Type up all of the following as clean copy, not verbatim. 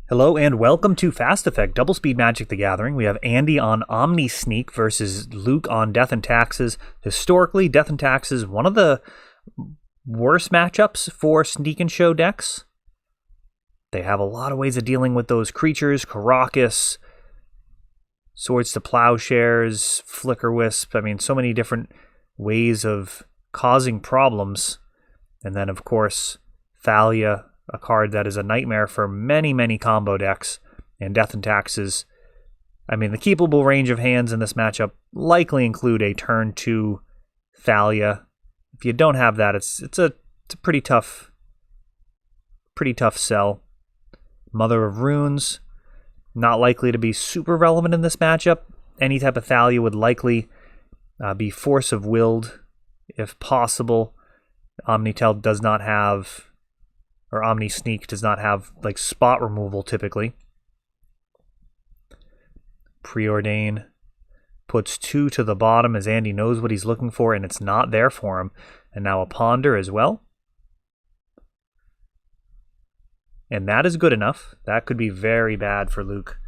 Hello and welcome to Fast Effect Double Speed Magic the Gathering. We have Andy on Omnisneak versus Luke on Death and Taxes. Historically, Death and Taxes, one of the worst matchups for Sneak and Show decks. They have a lot of ways of dealing with those creatures, Karakas, Swords to Plowshares, Flicker Wisp. I mean, so many different ways of causing problems. And then, of course, Thalia, a card that is a nightmare for many, many combo decks, and Death and Taxes. I mean, the keepable range of hands in this matchup likely include a turn 2 Thalia. If you don't have that, it's a pretty tough sell. Mother of Runes, not likely to be super relevant in this matchup. Any type of Thalia would likely be Force of Willed, if possible. Omnitel does not have, or Omnisneak does not have, like, spot removal typically. Preordain puts 2 to the bottom as Andy knows what he's looking for and it's not there for him. And now a Ponder as well. And that is good enough. That could be very bad for Luke.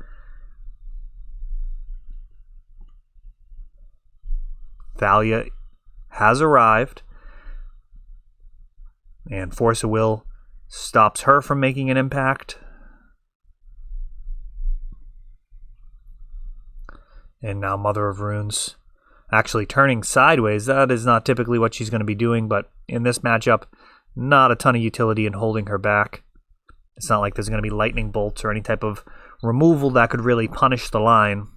Thalia has arrived. And Force of Will stops her from making an impact. And now Mother of Runes actually turning sideways. That is not typically what she's going to be doing, but in this matchup, not a ton of utility in holding her back. It's not like there's going to be lightning bolts or any type of removal that could really punish the line.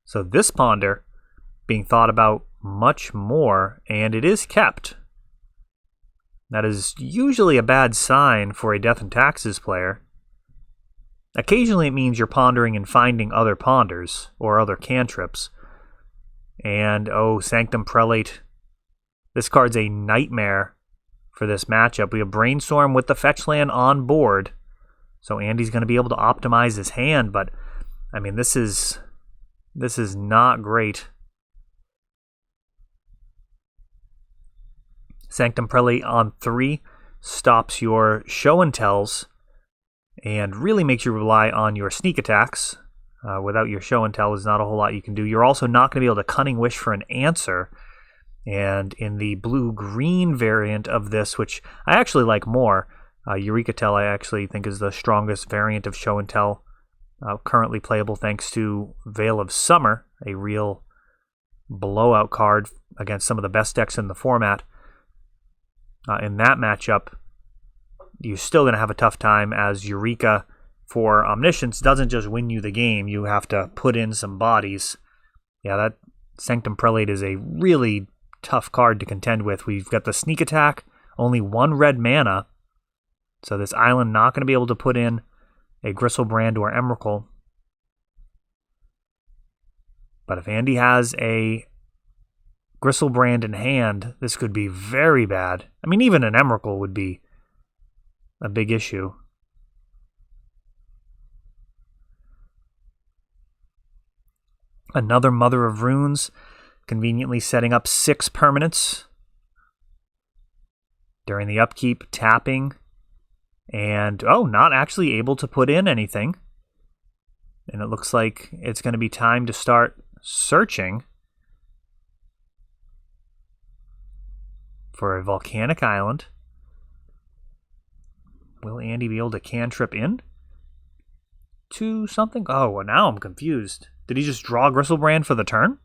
So this Ponder being thought about much more, and it is kept. That is usually a bad sign for a Death and Taxes player. Occasionally it means you're pondering and finding other ponders or other cantrips. And, oh, Sanctum Prelate. This card's a nightmare for this matchup. We have Brainstorm with the fetch land on board. So Andy's going to be able to optimize his hand, but, I mean, this is not great. Sanctum Prelate on 3 stops your show and tells and really makes you rely on your sneak attacks. Without your show and tell, there's not a whole lot you can do. You're also not going to be able to Cunning Wish for an answer. And in the blue-green variant of this, which I actually like more, Eureka Tell I actually think is the strongest variant of show and tell currently playable thanks to Veil of Summer, a real blowout card against some of the best decks in the format. In that matchup, you're still going to have a tough time as Eureka for Omniscience doesn't just win you the game. You have to put in some bodies. Yeah, that Sanctum Prelate is a really tough card to contend with. We've got the sneak attack, only 1 red mana. So this island not going to be able to put in a Gristlebrand or Emrakul. But if Andy has a Gristlebrand in hand, this could be very bad. I mean, even an Emrakul would be a big issue. Another Mother of Runes, conveniently setting up 6 permanents during the upkeep, tapping, and, oh, not actually able to put in anything. And it looks like it's going to be time to start searching for a volcanic island. Will Andy be able to cantrip in to something? Oh, well, now I'm confused. Did he just draw Gristlebrand for the turn?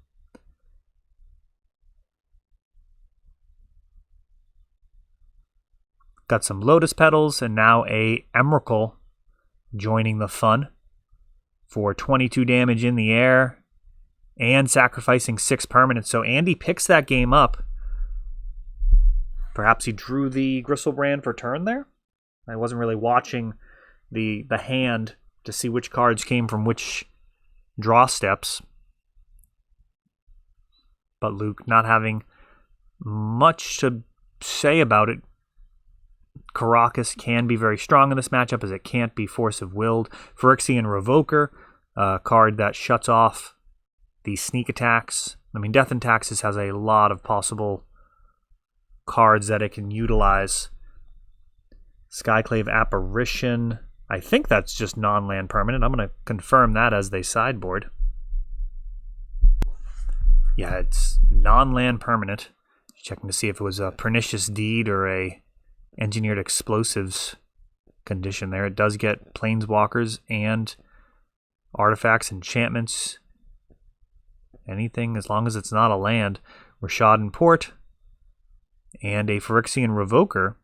Got some Lotus Petals and now a Emrakul joining the fun for 22 damage in the air and sacrificing 6 permanents. So Andy picks that game up. Perhaps he drew the Gristlebrand for turn there? I wasn't really watching the hand to see which cards came from which draw steps. But Luke not having much to say about it. Karakas can be very strong in this matchup as it can't be Force of Willed. Phyrexian Revoker, a card that shuts off the sneak attacks. I mean, Death and Taxes has a lot of possible cards that it can utilize. Skyclave Apparition. I think that's just non-land permanent. I'm going to confirm that as they sideboard. Yeah, it's non-land permanent. Checking to see if it was a Pernicious Deed or a Engineered Explosives condition there. It does get Planeswalkers and artifacts, enchantments, anything as long as it's not a land. Rashad Port and a Phyrexian Revoker,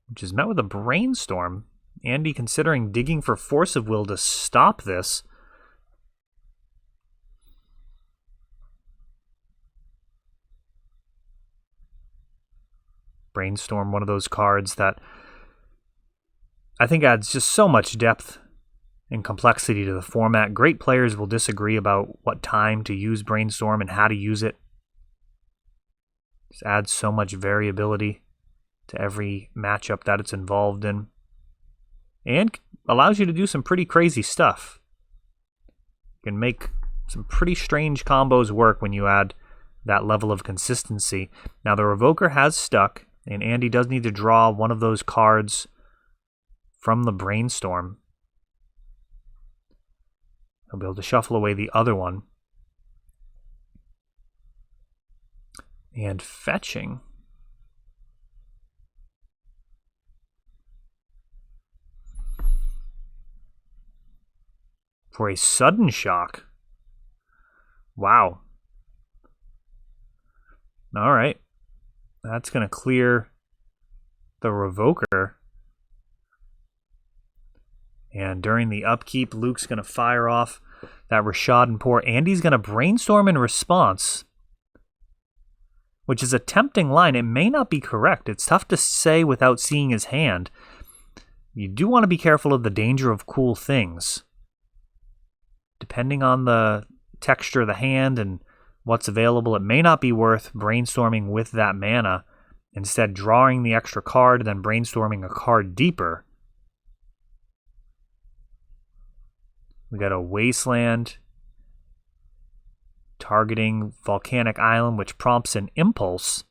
which is met with a Brainstorm. Andy considering digging for Force of Will to stop this. Brainstorm, one of those cards that I think adds just so much depth and complexity to the format. Great players will disagree about what time to use Brainstorm and how to use it. Just adds so much variability to every matchup that it's involved in. And allows you to do some pretty crazy stuff. You can make some pretty strange combos work when you add that level of consistency. Now the Revoker has stuck, and Andy does need to draw one of those cards from the Brainstorm. He'll be able to shuffle away the other one. And fetching. For a sudden shock. Wow. All right. That's going to clear the Revoker. And during the upkeep, Luke's going to fire off that Rashad Port. Andy's going to Brainstorm in response, which is a tempting line. It may not be correct. It's tough to say without seeing his hand. You do want to be careful of the danger of cool things. Depending on the texture of the hand and what's available, it may not be worth brainstorming with that mana. Instead, drawing the extra card, then brainstorming a card deeper. We got a Wasteland targeting Volcanic Island, which prompts an Impulse.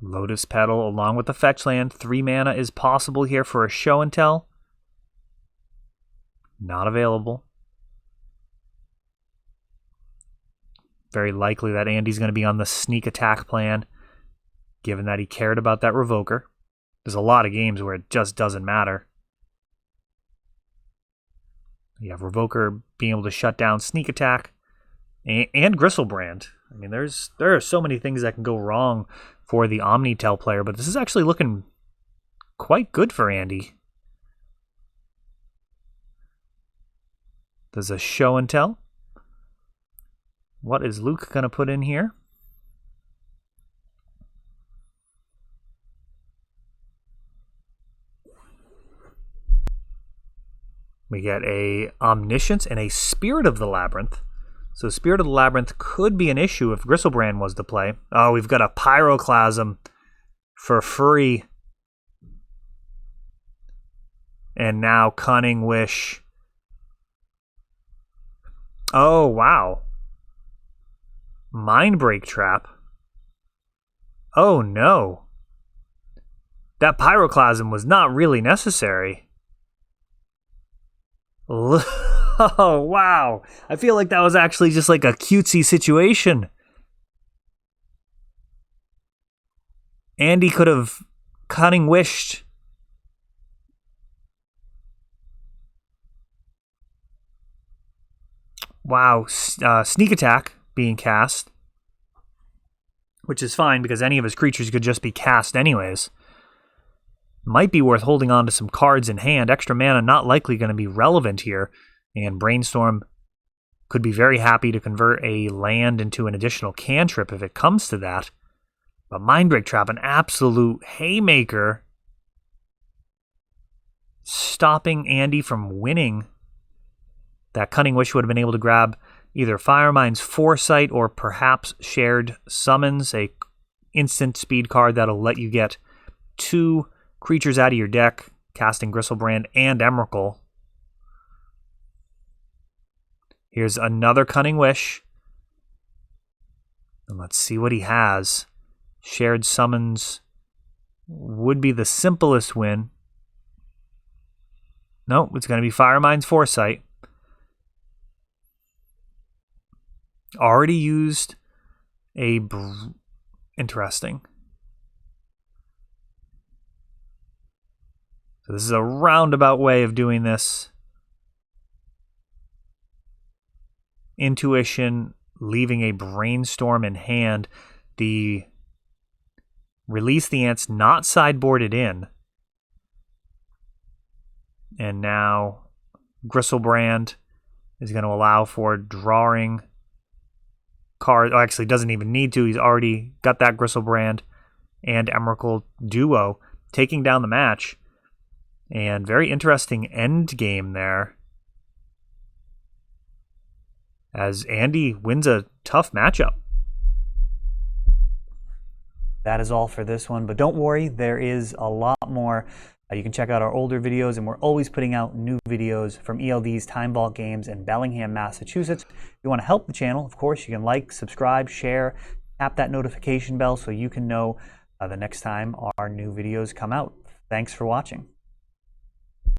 Lotus Petal along with the fetch land. 3 mana is possible here for a show and tell. Not available. Very likely that Andy's going to be on the sneak attack plan, given that he cared about that Revoker. There's a lot of games where it just doesn't matter. You have Revoker being able to shut down sneak attack and Gristlebrand. I mean, there are so many things that can go wrong for the Omnitel player, but this is actually looking quite good for Andy. There's a show and tell. What is Luke going to put in here? We get a Omniscience and a Spirit of the Labyrinth. So Spirit of the Labyrinth could be an issue if Gristlebrand was to play. Oh, we've got a Pyroclasm for free. And now Cunning Wish. Oh, wow. Mindbreak Trap. Oh, no. That Pyroclasm was not really necessary. Oh, wow. I feel like that was actually just like a cutesy situation. Andy could have Cunning Wished. Wow. Sneak Attack being cast. Which is fine because any of his creatures could just be cast anyways. Might be worth holding on to some cards in hand. Extra mana not likely going to be relevant here. And Brainstorm could be very happy to convert a land into an additional cantrip if it comes to that. But Mindbreak Trap, an absolute haymaker. Stopping Andy from winning. That Cunning Wish would have been able to grab either Firemind's Foresight or perhaps Shared Summons, a instant speed card that'll let you get 2 creatures out of your deck, casting Gristlebrand and Emrakul. Here's another Cunning Wish. And let's see what he has. Shared Summons would be the simplest win. Nope, it's going to be Firemind's Foresight. Already used a... Interesting. So this is a roundabout way of doing this. Intuition, leaving a Brainstorm in hand. The Release the Ants not sideboarded in. And now Gristlebrand is going to allow for drawing card. Oh, actually doesn't even need to. He's already got that Gristlebrand and Emrakul duo taking down the match. And very interesting end game there, as Andy wins a tough matchup. That is all for this one, but don't worry, there is a lot more. You can check out our older videos, and we're always putting out new videos from ELD's Time Vault Games in Bellingham, Massachusetts. If you want to help the channel, of course, you can like, subscribe, share, tap that notification bell so you can know the next time our new videos come out. Thanks for watching.